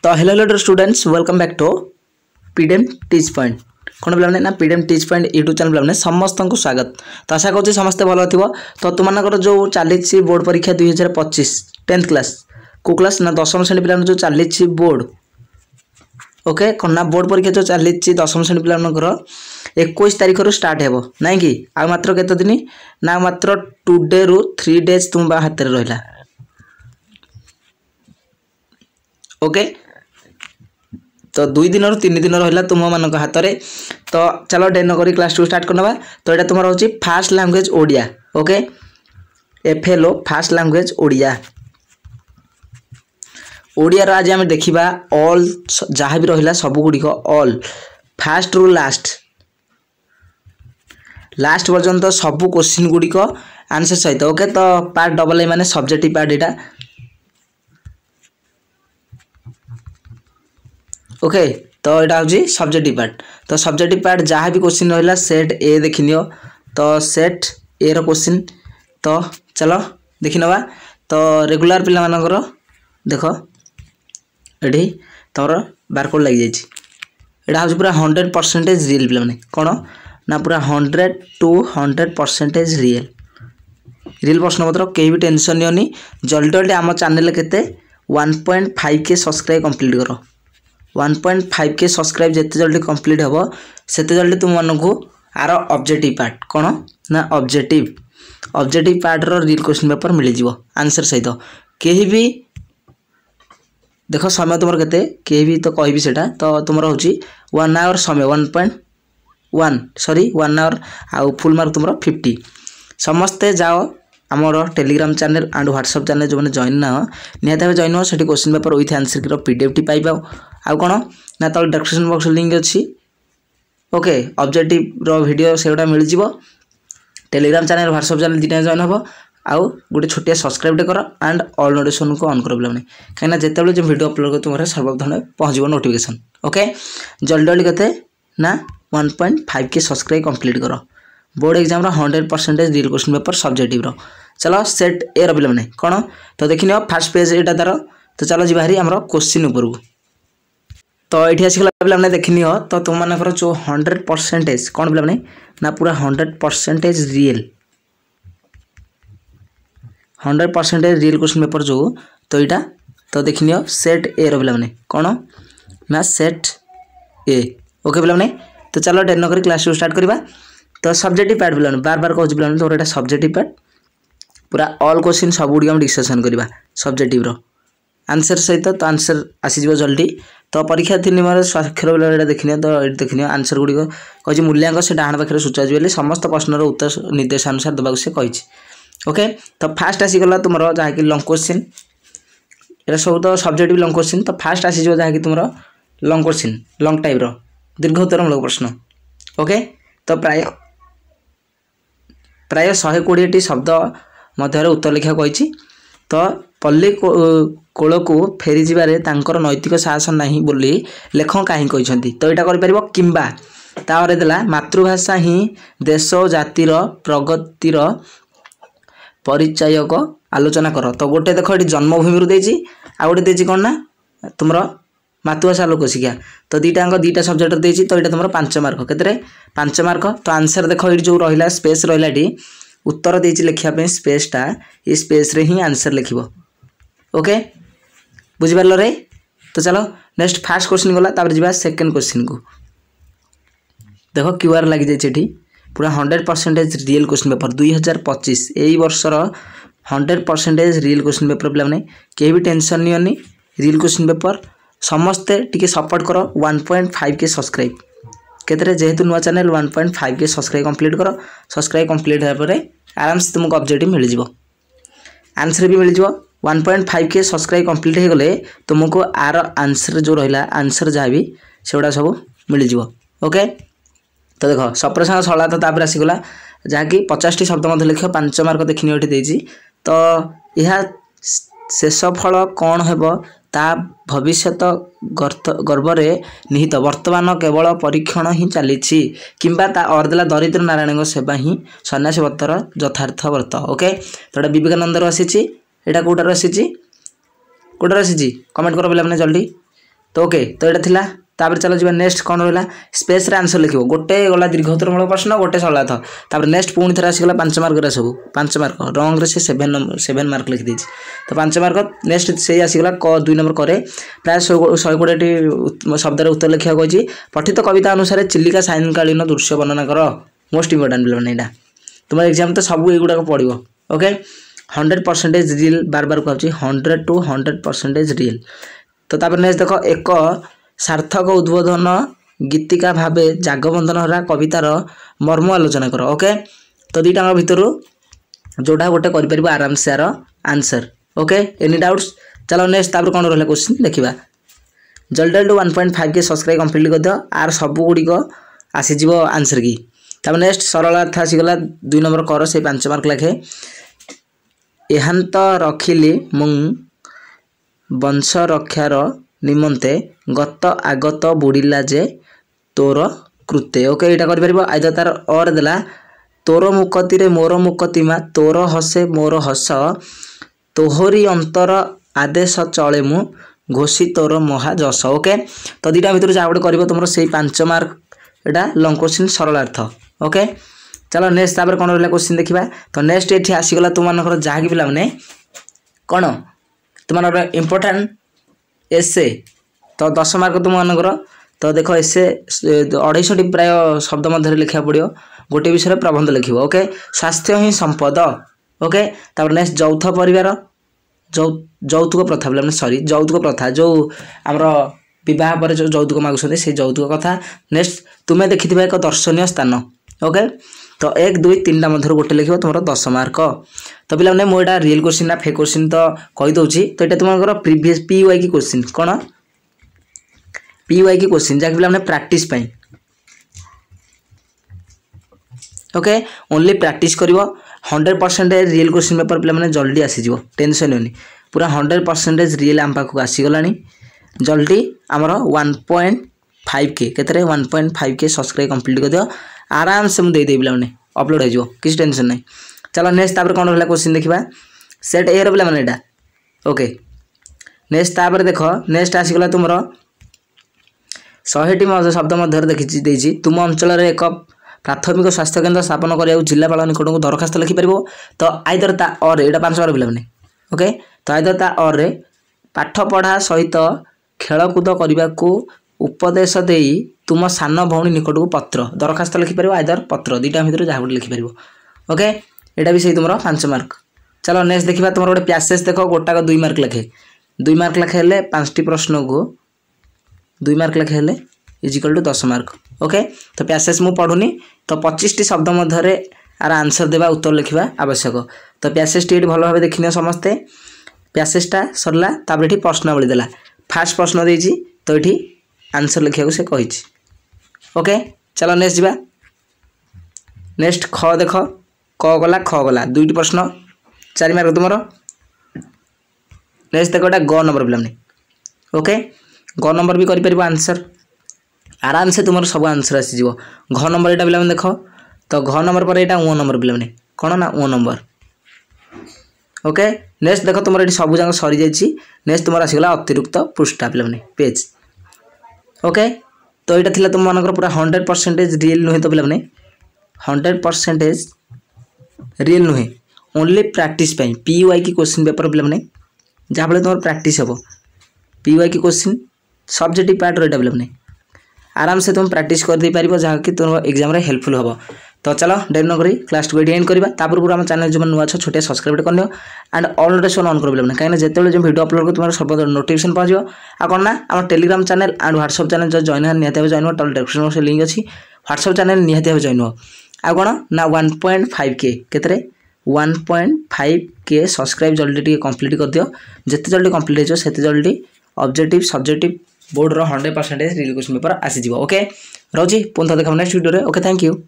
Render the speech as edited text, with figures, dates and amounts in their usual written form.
तो hello students welcome back to PDM teach point कौन पे ना PDM teach point YouTube channel पे समस्त को स्वागत। तो आशा करूँ समस्ते भल थी। तो तुम जो चली बोर्ड परीक्षा 2025 10th क्लास को क्लास ना दशम श्रेणी पिला जो चली बोर्ड ओके कौन ना बोर्ड परीक्षा जो चली दशम श्रेणी पिला 21 तारीख रू स्टार्ट हो ना कि आ मात्र केते दिन ना मात्र 2 डे रु 3 डेज तुम हाथ में रहा ओके। तो 2 दिन रु 3 दिन रहा तुम मान हाथ में। तो चलो डे नक क्लास 2 स्टार्ट करना। तो यहाँ तुम रोचे fast language Odia okay FLO fast language Odia Odia आज आम देखा ऑल जहाँ भी रहा सब गुड़िक ऑल फास्ट रु लास्ट पर्यंत सब क्वेश्चन गुड़िक आंसर सहित ओके। तो पार्ट डबल ए माने सब्जेक्टिव पार्ट यहाँ ओके। तो यहाँ हूँ सब्जेक्टिव पार्ट। तो सब्जेक्टिव पार्ट जहाँ भी क्वेश्चन रहा सेट ए देखी नियो। तो सेट ए रो क्वेश्चन तो चलो देखी नवा। तो रेगुलर पिला मानकर देख ये तुम बारकोड लग जाइए। यहाँ हूँ पूरा 100% रियल पिला माने कौन ना पूरा 100 to 100% रियल प्रश्न पत्र कहीं भी टेंशन नहीं। जल्दी जल्दी आम चैनल के 1.5K सब्सक्राइब कंप्लीट कर 1.5K सब्सक्राइब जिते जल्दी कंप्लीट हम से जल्दी तुम मानक आर ऑब्जेक्टिव पार्ट कौन ना ऑब्जेक्टिव पार्ट रो रियल क्वेश्चन पेपर मिल जाव आंसर सहित कहीं भी देख समय तुम के भी तो कहि सेटा। तो तुम हूँ 1 आवर समय 1 आवर आउ फुल मार्क तुम 50 समस्ते जाओ आमर Telegram channel and WhatsApp channel जो मैंने जॉइन ना निहत भाव जॉइन हो से क्वेश्चन पेपर विथ आंसर की PDF टी पाइबा आउ कौन ना तल डिस्क्रिप्शन बॉक्स लिंक अच्छी ओके ऑब्जेक्टिव रो वीडियो से मिल जाव। टेलीग्राम चैनल व्हाट्सएप चैनल दुटा जॉइन हम आउ गोटे छोटिया सब्सक्राइब कर एंड ऑल नोटिफिकेशन को ऑन कर पे कहीं जिते जो वीडियो अपलोड कर तुम्हारे सर्वप्रथम पहुँच नोटिफिकेशन ओके। जल्दी जल्दी कहते ना 1.5K सब्सक्राइब कंप्लीट कर board exam 100% real question paper subjective रो। चलो सेट ए रो पे कौन तो देखी नियो फास्ट पेज यहाँ तार। तो चलो जी बाहरी आमर क्वेश्चन उपरକୁ। तो ये आसगला पे देखनी हो तो तुम मानकर जो 100% कौन पे ना पूरा 100% रियल 100% रियल क्वेश्चन पेपर जो तो यहाँ तो देखनी हो सेट ए रो पे कौन ना सेट ए ओके पे। तो चलो डेन नक क्लास 2 स्टार्ट करवा। तो सब्जेक्टिव पार्ट पे बार बार कहूँ पे तो यहाँ सब्जेक्टिव पार्ट पूरा ऑल क्वेश्चन सब गुड़ी डिस्कसन करवा सब्जेक्टिव रो आंसर सहित। तो आंसर आसीज जल्दी। तो परीक्षा 3 नंबर स्वाक्षर बेला देखनी तो ये देखनी आंसर गुड़िक कही मूल्यांक से डाण पाखे सूचाजी समस्त प्रश्नर उत्तर निर्देशानुसार देवाक से कही ओके। तो फास्ट आसीगला तुम जहाँकि लंग क्वेश्चन ये सब तो सब्जेक्टिव लंग क्वेश्चन। तो फास्ट आसीज जहाँकि तुम लंग क्वेश्चन लंग टाइप दीर्घ उत्तरमूलक प्रश्न ओके। तो प्राय 120 शब्द मध्य उत्तर लिखा कही। तो पल्ली कोल को फेरी जारे तांकर नैतिक साहस नहीं बोली लेखक कहीं कहते। तो यहाँ कर किंबा तापर देला मातृभाषा ही देश और जातिर प्रगतिर परिचयक आलोचना कर। तो गोटे देख ये जन्मभूमि रू देजी आ गोटे देजी कौन ना तुम मातृभाषा लोक शिक्षा। तो दुईटा सब्जेक्ट देजी। तो यहाँ तुम 5 मार्क के 5 मार्क। तो आंसर देख ये जो रहा स्पेस रहा उत्तर देची लिखापी स्पेसटा ये स्पेस रे ही आंसर लिख ओके बुझिपार रे। तो चलो नेक्स्ट फास्ट क्वेश्चन गला तापर जीवा सेकंड क्वेश्चन को। देखो QR लगी जाइए पूरा 100% रियल क्वेश्चन पेपर 2025 यही वर्षर 100% रियल क्वेश्चन पेपर पे कहीं भी टेंशन नहीं रियल क्वेश्चन पेपर समस्ते टिके सपोर्ट करो 1.5K सब्सक्राइब केतरे जेहेतु नुआ चैनल 1.5K सब्सक्राइब कंप्लीट करो। सब्सक्राइब कंप्लीट होगा आराम से तुमको ऑब्जेक्टिव मिल जाव आंसर भी मिल जाव 1.5K सब्सक्राइब कंप्लीट हो गले तुमको आर आंसर जो रहा आंसर जहाँ भी सेगुड़ा सब मिल जाव ओके। तो देख सप्रेषण सरला तो तापर आसीगला जहाँकि 50टी शब्द मध्य लिख 5 मार्क देखनी ये देजी। तो यह शेष फल कौन हेब ता भविष्यत गर्भरे निहित वर्तमान केवल परीक्षण ही चली किंबा ता अर्देला दरिद्र नारायण सेवा ही सन्यासी व्रतर यथार्थ व्रत ओके। तो विवेकानंद आसी यहाँ कौटार आसी कमेंट कर पे जल्दी तो ओके तो यहाँ थिला तापर चलो जी नेक्स्ट कौन रहा स्पेस रे आंसर लिखो गोटे गला दीर्घोत्तरमूलक प्रश्न गोटे सरलार्थ तापर नेक्स्ट पुणी थे आसीगला 5 मार्क सब 5 मार्क रंग रे से 7 मार्क लिखि देछि तो 5 मार्क नेक्स्ट से आसीगला 2 नंबर करे प्राय 120 शब्द उत्तर लिखा कही पठित कविता अनुसार चिलिका सायंकालीन दृश्य वर्णना कर मोस्ट इंपोर्टेंट बिल एटा तुम एग्जाम तो सब युवा पड़ो ओके 100% रियल बार बार कहूँ 100 to 100% रियल तो तापर नेक्स्ट देख एक सार्थक उद्बोधन गीतिका भावे जागबंधन हरा कवितार मर्म आलोचना कर ओके तो दुईटा भितर जोटा गोटे कर आराम से यार आंसर ओके एनी डाउट्स चलो नेक्स्ट तापर कौन रहा क्वेश्चन देखा जल्दी जल्दी 1.5 के सब्सक्राइब कंप्लीट कर दियो आर सब गुड़िक आसीज आंसर की तब नेक्स्ट सरलार्थ आसीगला 2 नंबर कर से 5 मार्क लिखे एहांत रखिली मुं वंश रक्षार निमंते गत आगत बुड़िला जे तोर कृते ओके यहाँ कर आइदर तार और देला तोर मुकती मोर मुकतिमा तोर हसे मोर हस तोहरी अंतर आदेश चले मु घोषी तोर महाजस ओके तो दुईटा भितर जहाँ गोटे कर तुम से 5 मार्क एटा लंग क्वेश्चन सरलार्थ ओके चलो नेक्स्ट तापर कौन रहा क्वेश्चन देखा तो नेक्स्ट ये आसीगला तुम जहाँकि पिला माने कौन तुम इम्पोर्टाट एसे तो 10 मार्क तुम तो देख एसे 250 प्राय शब्द मध्य लिखा पड़ो गोटे विषय प्रबंध लिख ओके स्वास्थ्य ही संपद ओके तापर नेक्स्ट यौथ परिवार यौतुक प्रथा बोले सॉरी यौतुक प्रथा जो आमर बह पर जो यौतुक मागुं से यौतुक कथा नेक्स्ट तुम्हें देखि एक दर्शनीय स्थान ओके तो 1 2 3 मध्य गोटे लिख तुम 10 मार्क तो पे मुझे रियल क्वेश्चन ना फेक क्वेश्चन तो कहीदे तो ये तुम प्रीवियस PY की क्वेश्चन कौन PY की क्वेश्चन जहाँकि पे प्रैक्टिस ओके ओनली प्रैक्टिस कर 100% रियल क्वेश्चन पेपर पे जल्दी आसीज टेंशन होनी पूरा 100% रियल आम पाखक आसीगला जल्दी आमर 1.5 के केतरे 1.5 के सब्सक्राइब कंप्लीट कर दियो आराम से मुझे देदेवी पे अपलोड हो किसी टेंशन नहीं चलो नेक्स्ट तापर कौन रहा क्वेश्चन देखा सेट ए पे मैंने यहाँ ओके नेक्स्ट तापर देख नेक्स्ट आसीगला तुम 100टी शब्द मध्य देखी तुम अंचल एक प्राथमिक स्वास्थ्य केन्द्र स्थापन करने जिलापाल निकट को दरखास्त लिखिपर तो आइदर ता और यहाँ 5 मार्क पे मैंने ओके तो आइदर ता और पाठ पढ़ा सहित खेलकूद करने को उपदेश दे तुम सान भौणी निकट को पत्र दरखास्त लिखिपर आइदर पत्र दुईटा भितर जहाँ गोटे लिखिपर ओके यहाँ भी सही तुम 5 मार्क चलो नेक्स्ट देखा तुम गोटे पैसेज देख गोटाक 2 मार्क लिखे 2 मार्क लिखे हेले 5टी प्रश्न को 2 मार्क लिखे हेले इजिकल टू 10 मार्क ओके तो पैसेज मु पढ़ुनी तो 25टी शब्द मध्य आर आंसर देवा उत्तर लिखा आवश्यक तो पैसेज टी भल भाव देखनी समस्ते पैसेजटा सरला तापर ये प्रश्नावली देला फास्ट प्रश्न देजी तो ये आंसर लिखा से कही ओके चलो नेक्स्ट जा नेक्स्ट ख देख क गला ख गला 2टी प्रश्न 4 मार्क तुम नेक्स्ट देख ग नंबर पे ओके ग नंबर भी कर आंसर आराम से तुम सब आंसर आसीज घ नंबर यहाँ पे देख तो घ नंबर पर यहाँ ओ नंबर पे कौन ना ओ नंबर ओके नेक्स्ट देख तुम ये सब जाक सरी जाइए नेक्स्ट तुम आसगला अतिरिक्त पृष्ठा पे पेज ओके तो यहाँ थी तुम मान पूरा 100% रियल नुहे तो पे 100% रियल नुहे ओनली प्रैक्टिस PY की क्वेश्चन पेपर पे जहाँ फल तुम प्रैक्टिस हम PY की क्वेश्चन सब्जेक्टिव पार्ट रहा पे आराम से तुम प्रैक्टिस कर दे पार जहाँकि तुम एग्जाम हेल्पफुल हम तो चलो डेट न करी क्लास 2 एंड करवा पूर्व आम चैनल जो नुआ छोटे सब्सक्राइब कर एंड ऑल नोटिफिकेशन ऑन कर कहीं जिते जो वीडियो अपलोड कर तुम सब नोटिफिकेशन पहुँच आ कौन ना आम Telegram channel and WhatsApp channel जो जॉइन है निहत जॉइन हो डिस्क्रिप्शन से लिंक अच्छी व्हाट्सएप चैनल निहत जॉइन हो आ कौन ना 1.5 के केतरे 1.5 के सब्सक्राइब जल्दी कंप्लीट कर दियो जिते जल्दी कंप्लीट हो जल्दी objective subjective board 100% real question paper आसीज ओके रोजी पुनः देखा next video okay thank you.